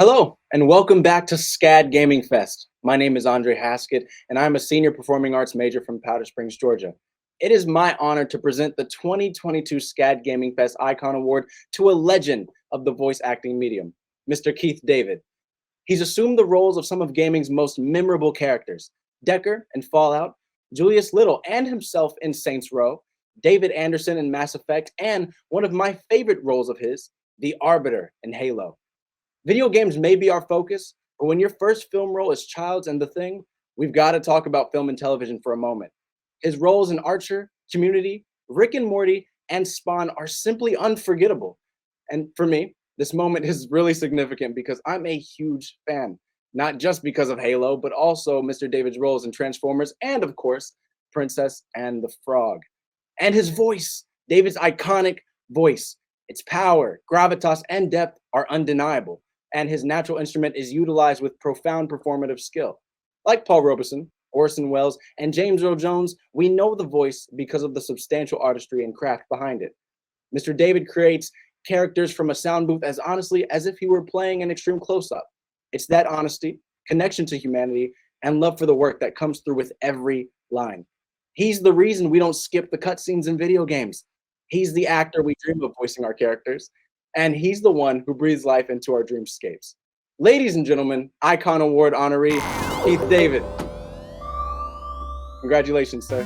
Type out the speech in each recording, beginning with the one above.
Hello, and welcome back to SCAD GamingFest. My name is Andre Haskett, and I'm a senior performing arts major from Powder Springs, Georgia. It is my honor to present the 2022 SCAD GamingFest Icon Award to a legend of the voice acting medium, Mr. Keith David. He's assumed the roles of some of gaming's most memorable characters, Decker in Fallout, Julius Little and himself in Saints Row, David Anderson in Mass Effect, and one of my favorite roles of his, the Arbiter in Halo. Video games may be our focus, but when your first film role is Childs and The Thing, we've got to talk about film and television for a moment. His roles in Archer, Community, Rick and Morty, and Spawn are simply unforgettable. And for me, this moment is really significant because I'm a huge fan, not just because of Halo, but also Mr. David's roles in Transformers and, of course, Princess and the Frog. And his voice, David's iconic voice, its power, gravitas, and depth are undeniable, and his natural instrument is utilized with profound performative skill. Like Paul Robeson, Orson Welles, and James Earl Jones, we know the voice because of the substantial artistry and craft behind it. Mr. David creates characters from a sound booth as honestly as if he were playing an extreme close-up. It's that honesty, connection to humanity, and love for the work that comes through with every line. He's the reason we don't skip the cutscenes in video games. He's the actor we dream of voicing our characters, and he's the one who breathes life into our dreamscapes. Ladies and gentlemen, Icon Award honoree, Keith David. Congratulations, sir.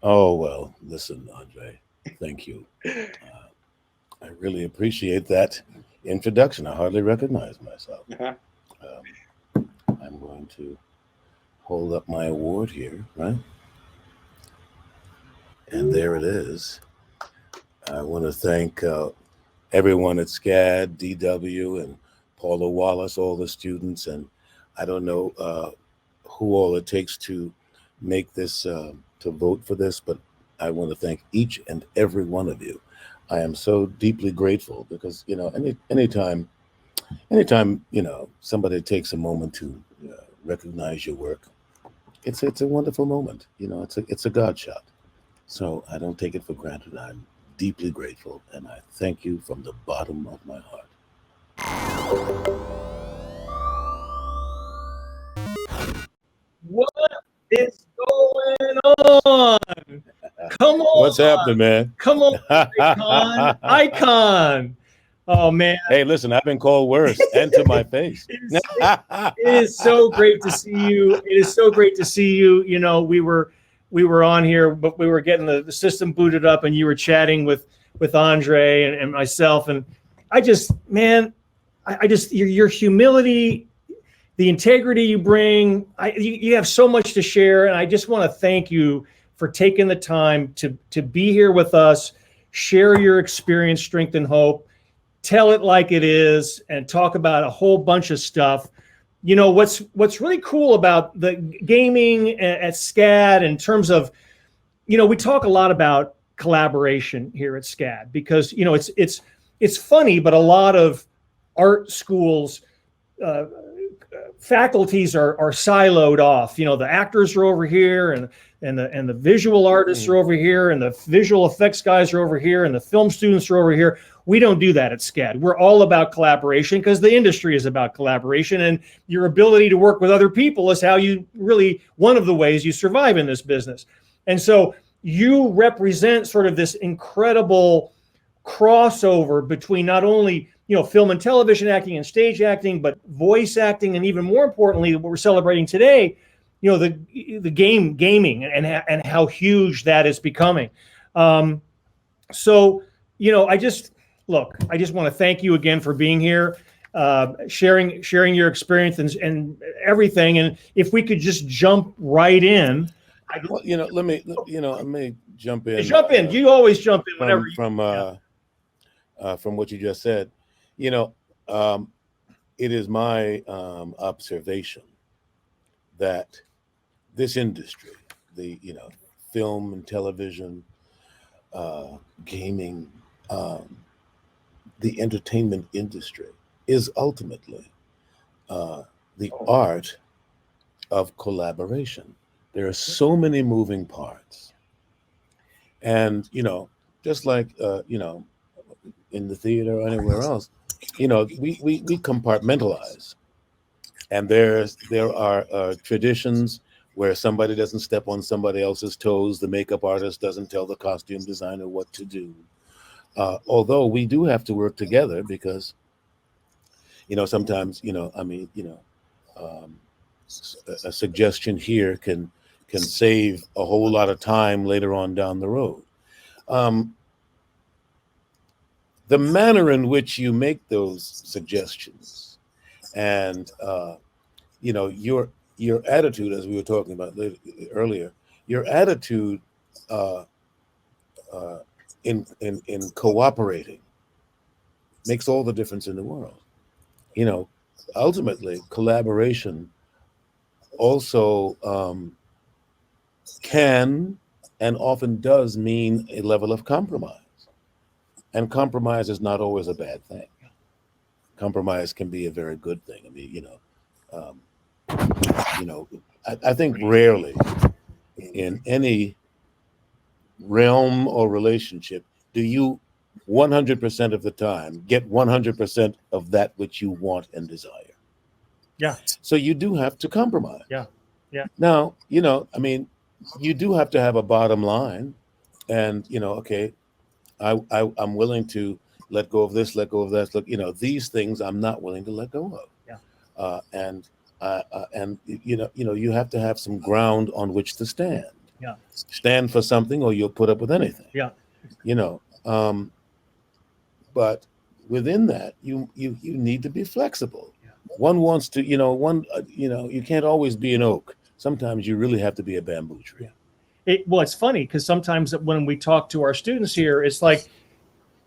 Oh, well, listen, Andre, thank you. I really appreciate that introduction. I hardly recognize myself. I'm going to hold up my award here, right? And there it is. I want to thank everyone at SCAD, DW, and Paula Wallace, all the students, and I don't know who all it takes to make this, to vote for this, but I want to thank each and every one of you. I am so deeply grateful because, you know, anytime, you know, somebody takes a moment to recognize your work, it's a wonderful moment. You know, it's a God shot. So I don't take it for granted. I'm deeply grateful, and I thank you from the bottom of my heart. What is going on? Come on. What's happening, man? Come on, Icon. Icon. Oh, man. Hey, listen, I've been called worse and to my face. It is so great to see you. It is so great to see you. You know, we were on here, but we were getting the system booted up, and you were chatting with Andre and myself. And I just, man, I just, your humility, the integrity you bring, you have so much to share. And I just want to thank you for taking the time to be here with us, share your experience, strength, and hope, tell it like it is, and talk about a whole bunch of stuff. You know, what's really cool about the gaming at SCAD in terms of, you know, we talk a lot about collaboration here at SCAD because, you know, it's funny, but a lot of art schools, faculties are siloed off. You know, the actors are over here, and the visual artists are over here, and the visual effects guys are over here, and the film students are over here. We don't do that at SCAD. We're all about collaboration because the industry is about collaboration, and your ability to work with other people is how you really, one of the ways you survive in this business. And so you represent sort of this incredible crossover between not only, you know, film and television acting and stage acting, but voice acting, and even more importantly, what we're celebrating today, you know, the gaming and how huge that is becoming. So, you know, I just want to thank you again for being here, sharing your experience and everything. And if we could just jump right in. Well, you know, let me jump in. Jump in. You always jump in whenever from what you just said. You know, it is my observation that this industry, the, you know, film and television, gaming, the entertainment industry is ultimately the art of collaboration. There are so many moving parts. And, you know, just like, you know, in the theater or anywhere else, we compartmentalize, and there are traditions where somebody doesn't step on somebody else's toes. The makeup artist doesn't tell the costume designer what to do. Although we do have to work together because, sometimes, um, a suggestion here can save a whole lot of time later on down the road. The manner in which you make those suggestions and your attitude, as we were talking about earlier, your attitude in cooperating makes all the difference in the world. Ultimately, collaboration also can and often does mean a level of compromise. And compromise is not always a bad thing. Compromise can be a very good thing. I mean, I think rarely in any realm or relationship do you 100% of the time get 100% of that which you want and desire. Yeah. So you do have to compromise. Yeah. Yeah. Now, you do have to have a bottom line, and okay, I'm willing to let go of this, let go of that. Look, these things I'm not willing to let go of. Yeah. And you have to have some ground on which to stand. Yeah. Stand for something, or you'll put up with anything. Yeah. But within that, you need to be flexible. Yeah. One wants to, you can't always be an oak. Sometimes you really have to be a bamboo tree. Yeah. It's funny because sometimes when we talk to our students here, it's like,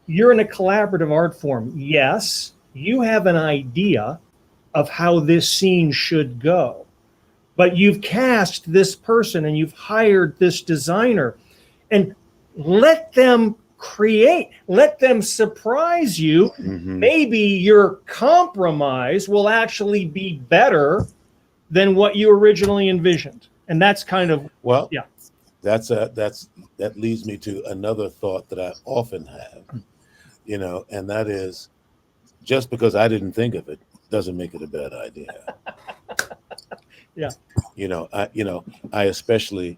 you're in a collaborative art form. Yes, you have an idea of how this scene should go, but you've cast this person and you've hired this designer, and let them create, let them surprise you. Mm-hmm. Maybe your compromise will actually be better than what you originally envisioned. And that's kind of, well, yeah. That leads me to another thought that I often have, and that is, just because I didn't think of it doesn't make it a bad idea. Yeah. I especially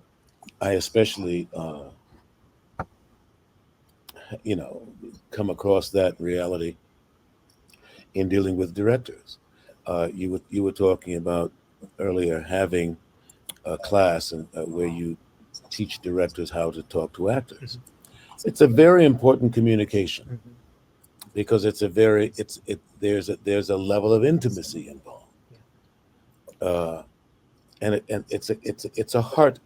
come across that reality in dealing with directors. You were talking about earlier having a class and where you teach directors how to talk to actors. Mm-hmm. It's a very important communication. Mm-hmm. Because there's a level of intimacy involved, and it's a heart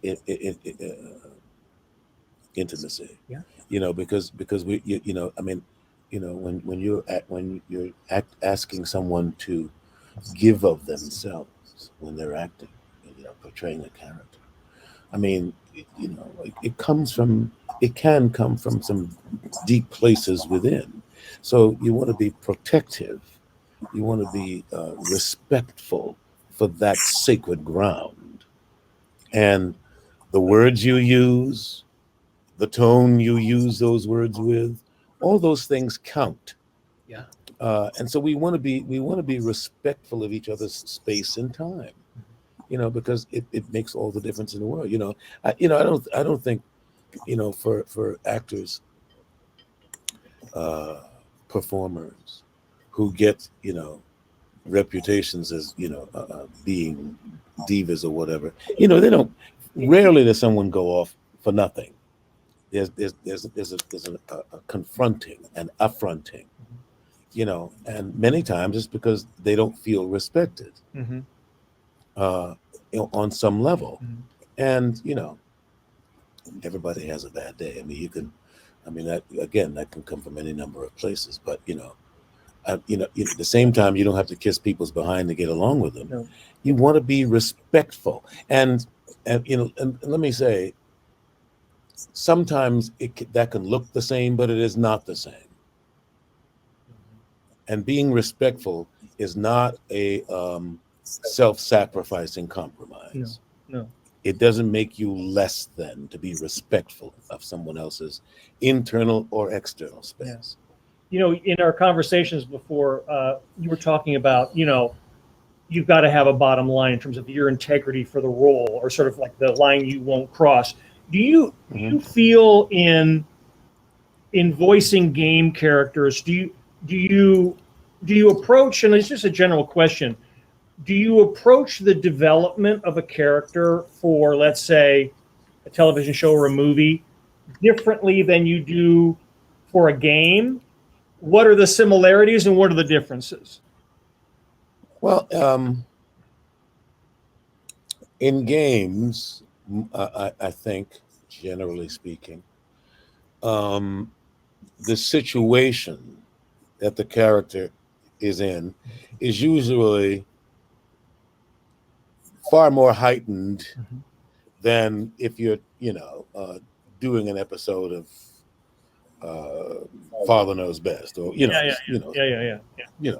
intimacy. Yeah. Because when you're asking someone to give of themselves when they're acting, portraying a character, it can come from some deep places within. So you want to be protective. You want to be respectful for that sacred ground. And the words you use, the tone you use those words with, all those things count. Yeah. And so we want to be respectful of each other's space and time. Because it makes all the difference in the world. I don't think, for actors, performers who get reputations as being divas or whatever, they don't. Rarely does someone go off for nothing. There's a confronting and affronting, and many times it's because they don't feel respected. Mm-hmm. On some level. Mm-hmm. And everybody has a bad day. That can come from any number of places. But at the same time, you don't have to kiss people's behind to get along with them. No. You want to be respectful, and let me say, sometimes that can look the same, but it is not the same. Mm-hmm. And being respectful is not a self-sacrificing compromise. No. It doesn't make you less than to be respectful of someone else's internal or external space. in our conversations before, you were talking about, you've got to have a bottom line in terms of your integrity for the role, or sort of like the line you won't cross. Do you feel in voicing game characters, do you approach, and it's just a general question, do you approach the development of a character for, let's say, a television show or a movie differently than you do for a game? What are the similarities and what are the differences? Well, in games, I think, generally speaking, the situation that the character is in is usually far more heightened than if you're, doing an episode of Father Knows Best, or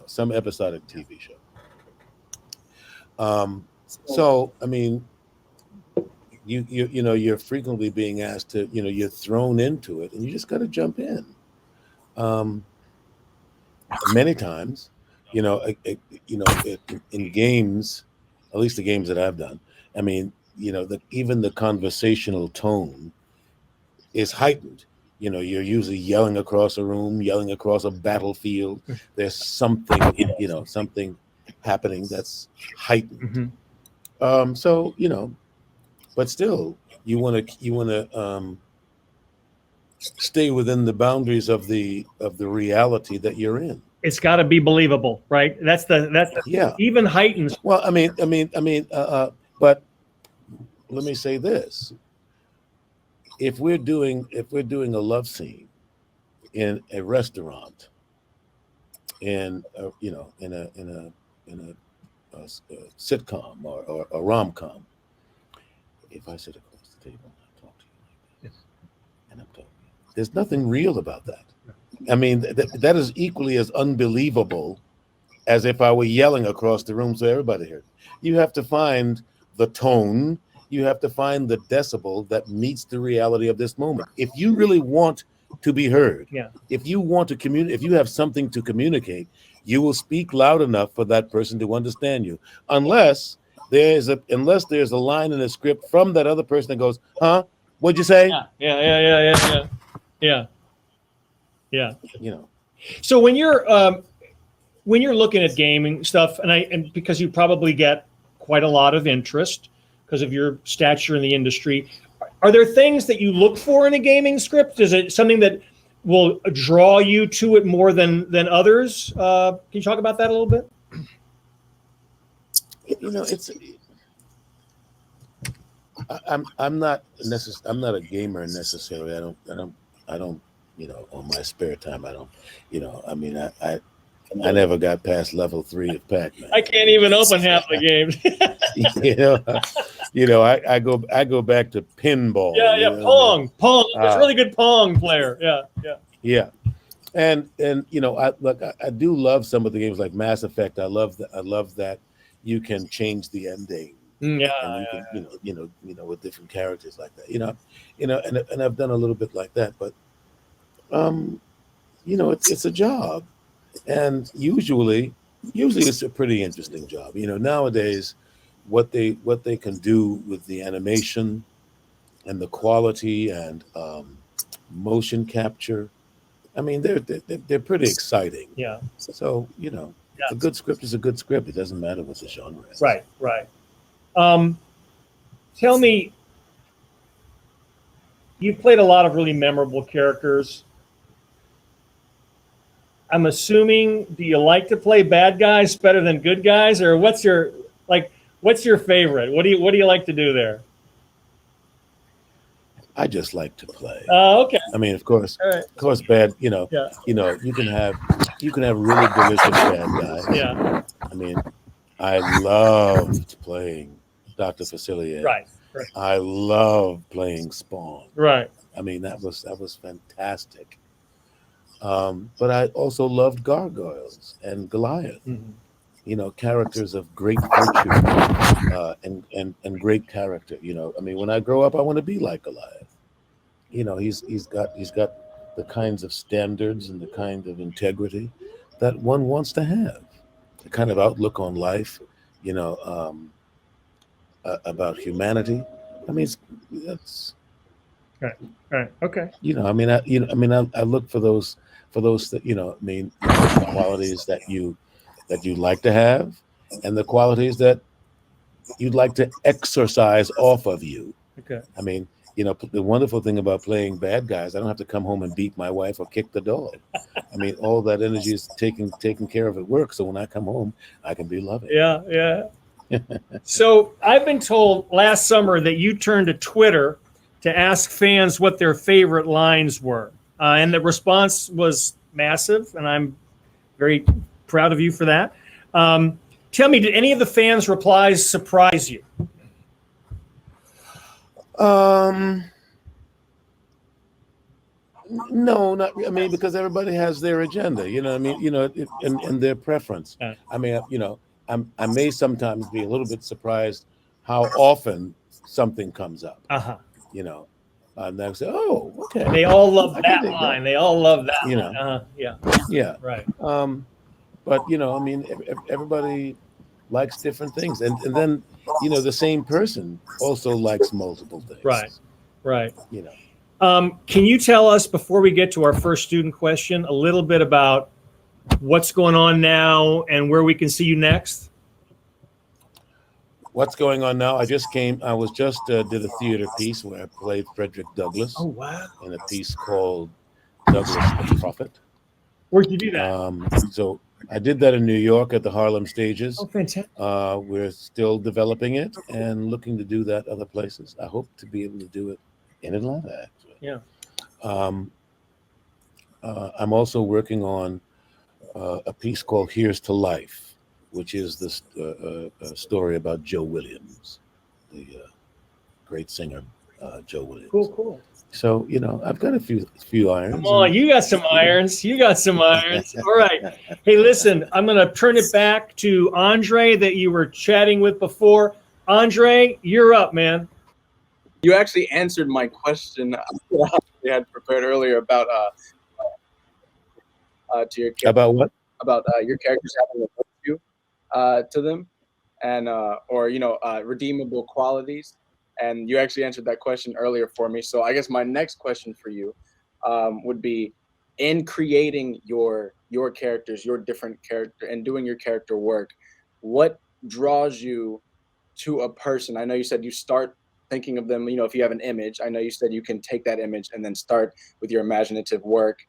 some episodic TV show. So I mean, you're frequently being asked to, you're thrown into it, and you just got to jump in. Many times, in games, at least the games that I've done, I mean, even the conversational tone is heightened. You're usually yelling across a room, yelling across a battlefield. There's something, something happening that's heightened. So, but still, you want to stay within the boundaries of the reality that you're in. It's got to be believable, right? That's yeah. Even heightens. Well, I mean, but let me say this: if we're doing a love scene in a restaurant, in a sitcom or a rom-com, if I sit across the table and I talk to you like this, and I'm talking, there's nothing real about that. I mean, that is equally as unbelievable as if I were yelling across the room so everybody heard. You have to find the tone, you have to find the decibel that meets the reality of this moment. If you really want to be heard, if you want to communicate, if you have something to communicate, you will speak loud enough for that person to understand you. Unless there's a line in the script from that other person that goes, "Huh? What'd you say?" Yeah. You know. So when you're looking at gaming stuff, and because you probably get quite a lot of interest because of your stature in the industry, are there things that you look for in a gaming script? Is it something that will draw you to it more than others? Can you talk about that a little bit? I'm not a gamer necessarily. I don't on my spare time, I don't, I never got past level 3 of Pac-Man. I can't even open half the games. I go back to pinball. Pong. There's a really good Pong player. Yeah. And I do love some of the games like Mass Effect. I love that you can change the ending. With different characters like that. And I've done a little bit like that, but it's a job, and usually it's a pretty interesting job. Nowadays, what they can do with the animation and the quality and motion capture, I mean, they're pretty exciting. Yeah. So a good script is a good script. It doesn't matter what the genre is. Right. Tell me, you've played a lot of really memorable characters. I'm assuming, do you like to play bad guys better than good guys, or what's your favorite? What do you like to do there? I just like to play. Okay. I mean, of course, bad. You can have really delicious bad guys. Yeah. I mean, I loved playing Dr. Facilier. Right. I loved playing Spawn. Right. I mean, that was fantastic. But I also loved Gargoyles and Goliath. Mm-hmm. Characters of great virtue and great character. I mean, when I grow up, I want to be like Goliath. He's got the kinds of standards and the kind of integrity that one wants to have, the kind of outlook on life, about humanity. I mean, it's Right. Okay. I look for those the qualities that you like to have, and the qualities that you'd like to exercise off of you. Okay. I mean, the wonderful thing about playing bad guys, I don't have to come home and beat my wife or kick the dog. I mean, all that energy is taken care of at work. So when I come home, I can be loving. Yeah. So I've been told last summer that you turned to Twitter to ask fans what their favorite lines were. And the response was massive, and I'm very proud of you for that. Tell me, did any of the fans' replies surprise you? No, not. I mean, because everybody has their agenda. And their preference. I mean, I may sometimes be a little bit surprised how often something comes up. And they say, "Oh, okay." They all love that line. They all love that. Yeah. Right. But I mean, everybody likes different things, and then the same person also likes multiple things. Right. Can you tell us, before we get to our first student question, a little bit about what's going on now and where we can see you next? What's going on now? I was just did a theater piece where I played Frederick Douglass. Oh, wow. In a piece called Douglass the Prophet. Where'd you do that? So I did that in New York at the Harlem Stages. Oh, fantastic. We're still developing it and looking to do that other places. I hope to be able to do it in Atlanta, actually. Yeah. I'm also working on a piece called Here's to Life, which is this a story about Joe Williams, the great singer, Joe Williams. Cool. So, I've got a few irons. Come on, you got some irons. All right. Hey, listen, I'm going to turn it back to Andre that you were chatting with before. Andre, you're up, man. You actually answered my question that I had prepared earlier about to your character. About what? About your characters having a virtue to them, and or redeemable qualities. And you actually answered that question earlier for me. So I guess my next question for you would be, in creating your characters, your different character, and doing your character work, what draws you to a person? I know you said you start thinking of them, if you have an image. I know you said you can take that image and then start with your imaginative work.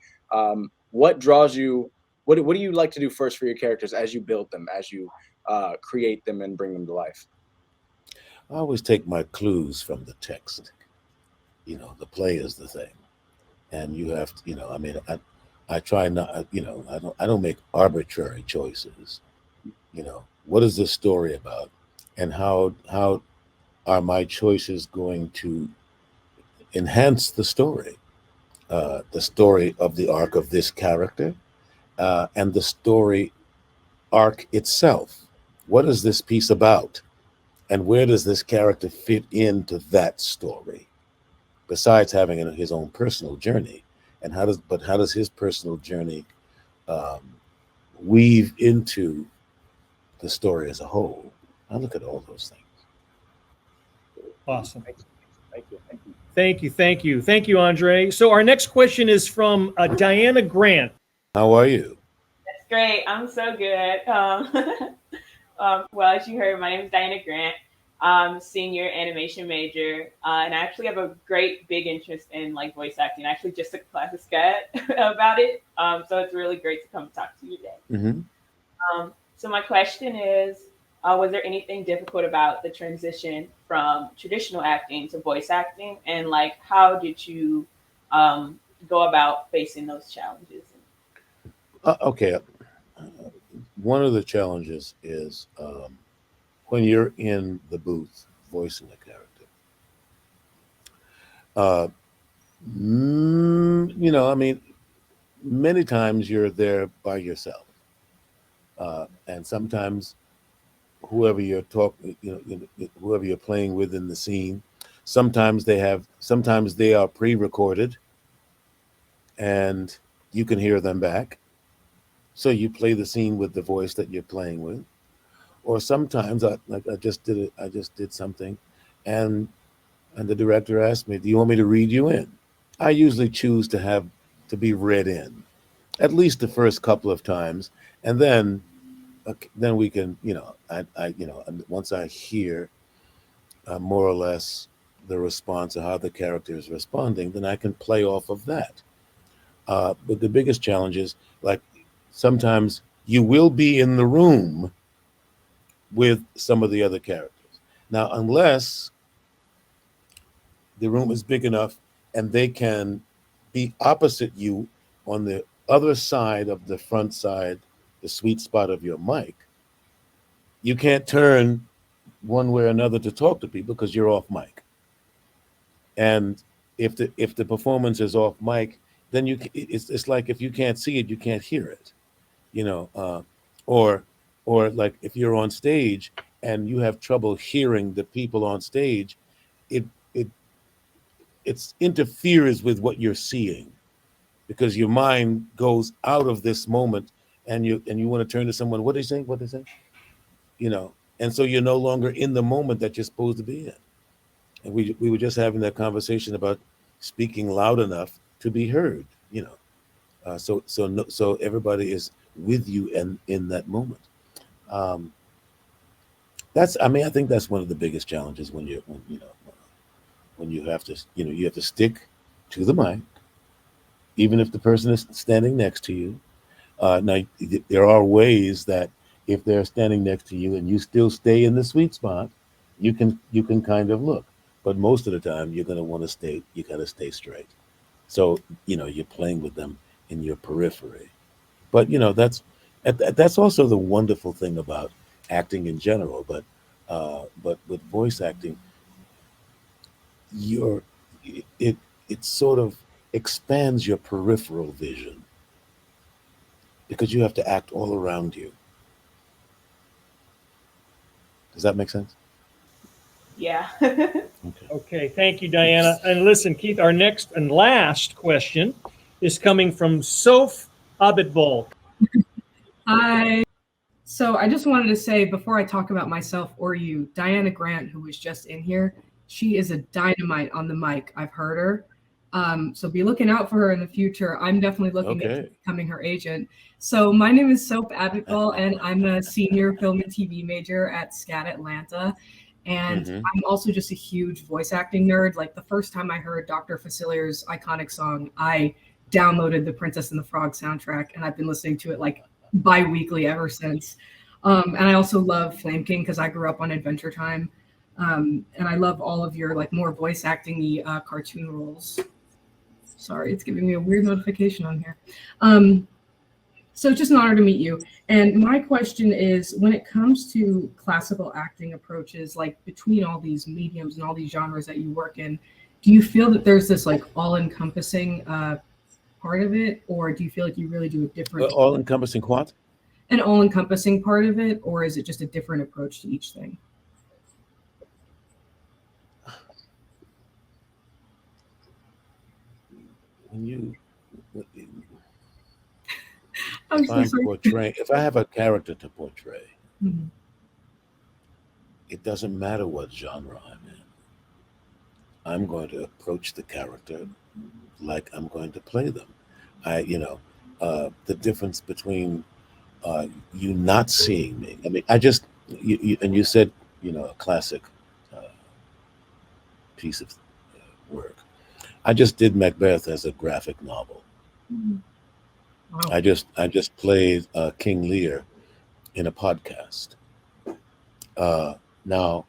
What draws you? What do you like to do first for your characters as you build them, as you create them and bring them to life? I always take my clues from the text. The play is the thing, and you have to. I try not. I don't make arbitrary choices. What is this story about, and how are my choices going to enhance the story of the arc of this character, and the story arc itself. What is this piece about? And where does this character fit into that story? Besides having his own personal journey, and how does his personal journey weave into the story as a whole? I look at all those things. Awesome. Thank you, Andre. So our next question is from Diana Grant. How are you? That's great. I'm so good. Well, as you heard, my name is Diana Grant. I'm a senior animation major, and I actually have a great big interest in voice acting. I actually just took a class of SCAD about it, so it's really great to come talk to you today. Mm-hmm. So my question is, was there anything difficult about the transition from traditional acting to voice acting, and how did you go about facing those challenges? Okay. One of the challenges is when you're in the booth voicing a character. Many times you're there by yourself, and sometimes whoever you're whoever you're playing with in the scene, sometimes they are pre-recorded, and you can hear them back. So you play the scene with the voice that you're playing with. Or sometimes, I just did it. I just did something, and the director asked me, "Do you want me to read you in?" I usually choose to be read in, at least the first couple of times, and then we can, and once I hear more or less the response of how the character is responding, then I can play off of that. But the biggest challenge is, like, sometimes you will be in the room with some of the other characters. Now, unless the room is big enough and they can be opposite you on the other side of the front side, the sweet spot of your mic, you can't turn one way or another to talk to people because you're off mic. And if the performance is off mic, then it's like if you can't see it, you can't hear it, you know, or like if you're on stage and you have trouble hearing the people on stage, it it it interferes with what you're seeing because your mind goes out of this moment and you want to turn to someone, what they say, you know, and so you're no longer in the moment that you're supposed to be in. And we were just having that conversation about speaking loud enough to be heard, you know. So everybody is with you and in that moment. Um, I think that's one of the biggest challenges when you have to, you have to stick to the mic, even if the person is standing next to you. Now, there are ways that if they're standing next to you and you still stay in the sweet spot, you can kind of look. But most of the time, you're going to want to stay. You got to stay straight. So you're playing with them in your periphery. But that's also the wonderful thing about acting in general. But with voice acting, your it sort of expands your peripheral vision because you have to act all around you. Does that make sense? Yeah. Okay. Okay, thank you, Diana. And listen, Keith, our next and last question is coming from Soph Abitbol. Hi. So I just wanted to say before I talk about myself or you, Diana Grant, who was just in here, she is a dynamite on the mic. I've heard her. So be looking out for her in the future. I'm definitely looking at becoming her agent. So my name is Soap Abitbol, and I'm a senior film and TV major at SCAD Atlanta. And I'm also just a huge voice acting nerd. Like the first time I heard Dr. Facilier's iconic song, I downloaded the Princess and the Frog soundtrack, and I've been listening to it like bi-weekly ever since. And I also love Flame King because I grew up on Adventure Time. And I love all of your like more voice acting cartoon roles. Sorry, it's giving me a weird notification on here. So it's just an honor to meet you. And my question is, when it comes to classical acting approaches, like between all these mediums and all these genres that you work in, do you feel that there's this like all-encompassing part of it, or do you feel like you really do a different all-encompassing what? An all-encompassing part of it, or is it just a different approach to each thing? If I have a character to portray, it doesn't matter what genre I'm in. I'm going to approach the character like I'm going to play them. The difference between you not seeing me. I mean, you said, a classic piece of work. I just did Macbeth as a graphic novel. Wow. I just played King Lear in a podcast. Now,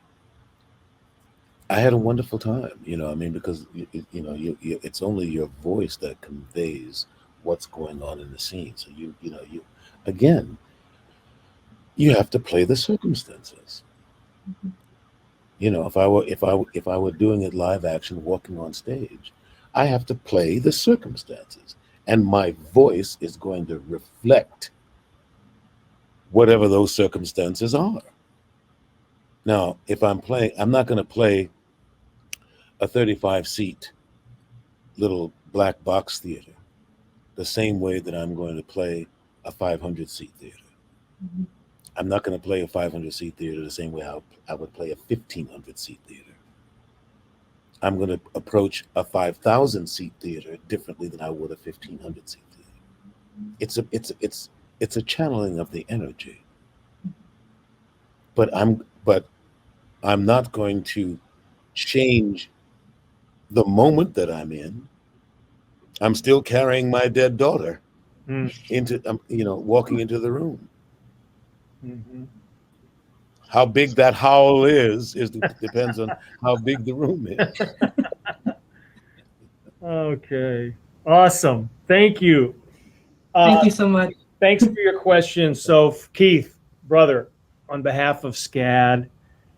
I had a wonderful time, because it's only your voice that conveys what's going on in the scene. So again, you have to play the circumstances. If I were doing it live action, walking on stage, I have to play the circumstances, and my voice is going to reflect whatever those circumstances are. Now, if I'm playing, I'm not going to play a 35-seat little black box theater. the same way that I'm going to play a 500-seat theater. Mhm. I'm not going to play a 500-seat theater the same way I would play a 1,500-seat theater. I'm going to approach a 5,000-seat theater differently than I would a 1,500-seat theater. It's a channeling of the energy. But I'm not going to change the moment that I'm in. I'm still carrying my dead daughter into, walking into the room. Mm-hmm. How big that howl is depends on how big the room is. Okay. Awesome. Thank you. Thank you so much. Thanks for your question. So, Keith, brother, on behalf of SCAD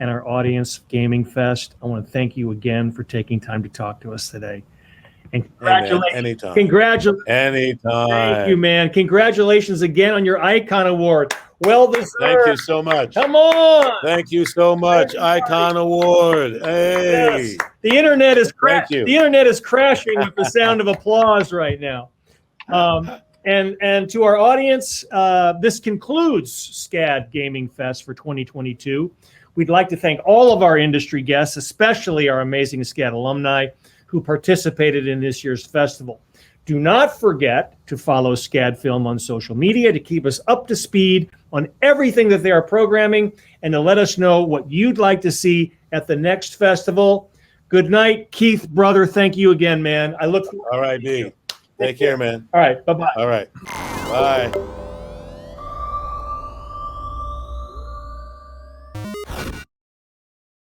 and our audience, Gaming Fest, I want to thank you again for taking time to talk to us today. And congratulations. Hey man, anytime. Congratulations. Anytime. Thank you, man. Congratulations again on your Icon Award. Well deserved. Thank you so much. Come on. Thank you so much. Icon Award. Hey. Yes. The internet is Thank you. The internet is crashing with the sound of applause right now. And to our audience, this concludes SCAD Gaming Fest for 2022. We'd like to thank all of our industry guests, especially our amazing SCAD alumni who participated in this year's festival. Do not forget to follow SCAD Film on social media to keep us up to speed on everything that they are programming and to let us know what you'd like to see at the next festival. Good night, Keith, brother. Thank you again, man. I look forward. All right, D. Take care, man. All right. Bye-bye. All right. Bye.